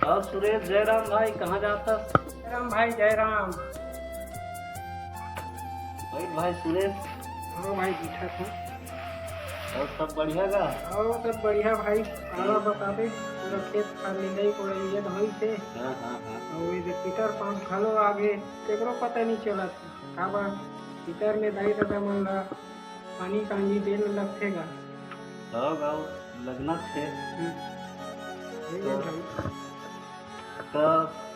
और सुरेश जयराम भाई कहाँ जाता? जयराम भाई जयराम। भाई सुरेश। हाँ भाई बैठा था। और सब बढ़िया का? और सब बढ़िया भाई। आवा बता दे पूरा खेत खाल ले गई कोई धोई से। हाँ। और ये पीटर पांच खालो आगे केकरो पता नहीं चला था का पीटर में दाई दादा मन ला पानी कांजी देन लगेगा। गाँव लगना थे तो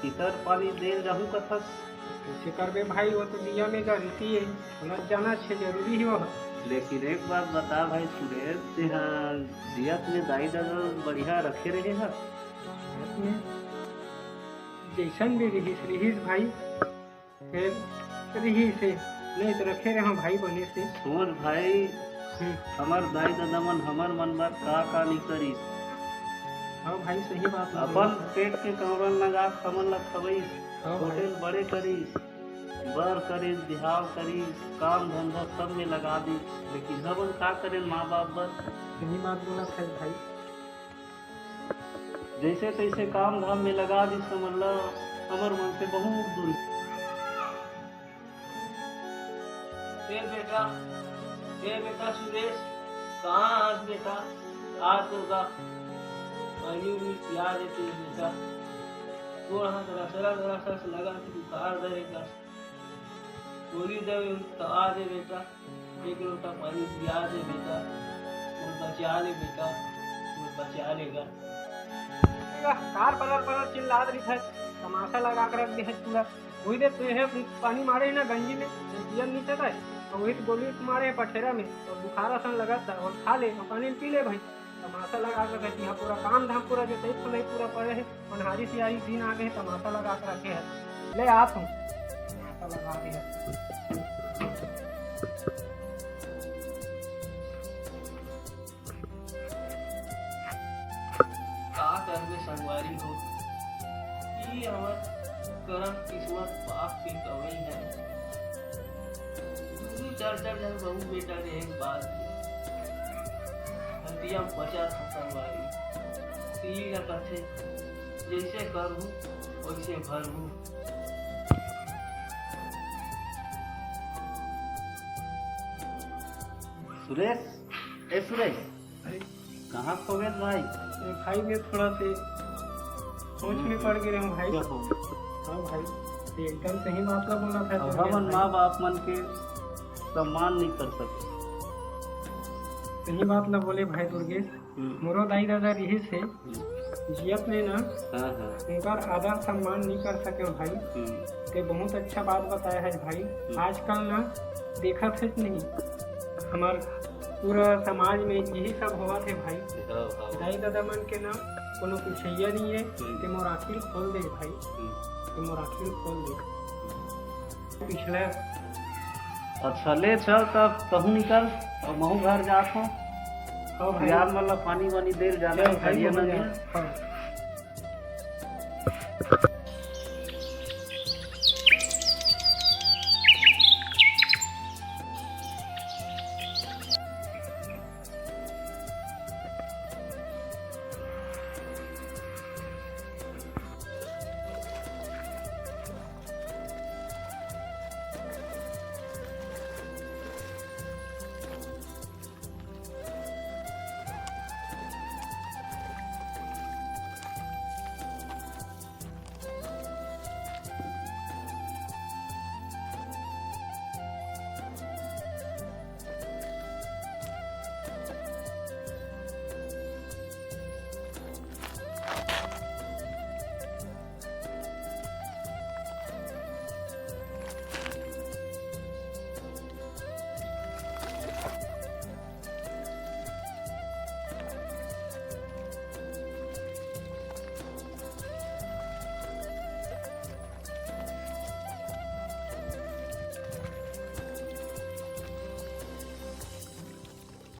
पीतर पानी दे रहूं कथस कैसे करबे भाई वो तो दिया में गारंटी है लग जाना छे जरूरी हो। लेकिन एक बात बता भाई सुरेश दियत में दाई दादा बढ़िया रखे रहे हैं जैसन भी रहीस भाई फिर रही से नहीं तो रखे रहे भाई बने से। सोच भाई हमार दाई दादा मन हमार मन बात का नहीं करी। हाँ भाई सही बात है। अपन पेट के कमरन लगा खमन लग खबईस होटल बड़े करीस बर करीस बिहाव करीस काम धंधा सब में लगा दी लेकिन सबन का करे माँ बाप बस। सही बात बोला है भाई। जैसे तैसे काम धाम में लगा दी समझ लो हमार मन से बहुत दूर। बेटा सुरेश कहाँ आज बेटा आज होगा पानी उनी पिया देते बेटा थोड़ा सा लगा कि बुखार धरेगा गोली दे तो आ दे बेटा एक लोटा पानी पिया दे बेटा और बचा ले बेटा और बचा लेगा। कार पलर चिल्ला रही है तमाशा लगा कर रख दिया पूरा वही दे तुझे पानी मारे ना गंजी में दिया नीचे था और वही गोली मारे पठेरा में और बुखार आसन लगा था और खा ले और पानी पी ले भाई तमाशा लगा कर रखे यहाँ पूरा काम धाम पूरा जो तेज फल पूरा पड़े है मनहारी सियारी दिन आ गए तमाशा लगा कर रखे है ले आप हूँ तमाशा लगा के है। का करबे संगवारी हो ई हमर करम किस्मत पाप के कवई है दूरी चार जन बहू बेटा रे एक बात हतिया बचा था संगवारी ई ना कथे जैसे करूं वैसे भरूं। सुरेश ए सुरेश कहाँ खो गए भाई? भाई में थोड़ा से सोच में पड़ गए हम भाई। हाँ भाई एकदम सही मतलब बोला था। हमन माँ बाप मन के सम्मान नहीं कर सकते। सही बात ना बोले भाई दुर्गेश मोरो दाई दादा रही से जियत में ना उनका आदर सम्मान नहीं कर सके भाई। ते बहुत अच्छा बात बताया है भाई। आजकल ना देखा थे नहीं हमार पूरा समाज में यही सब हुआ थे भाई। दाई दादा मन के ना कोनो पूछैया नहीं है कि मोर आखिर खोल दे भाई कि मोर आखिर खोल दे पिछले। अच्छा ले चल तब कहूँ निकल और महू घर जात हूँ यार मतलब पानी वानी देर जाना भाई।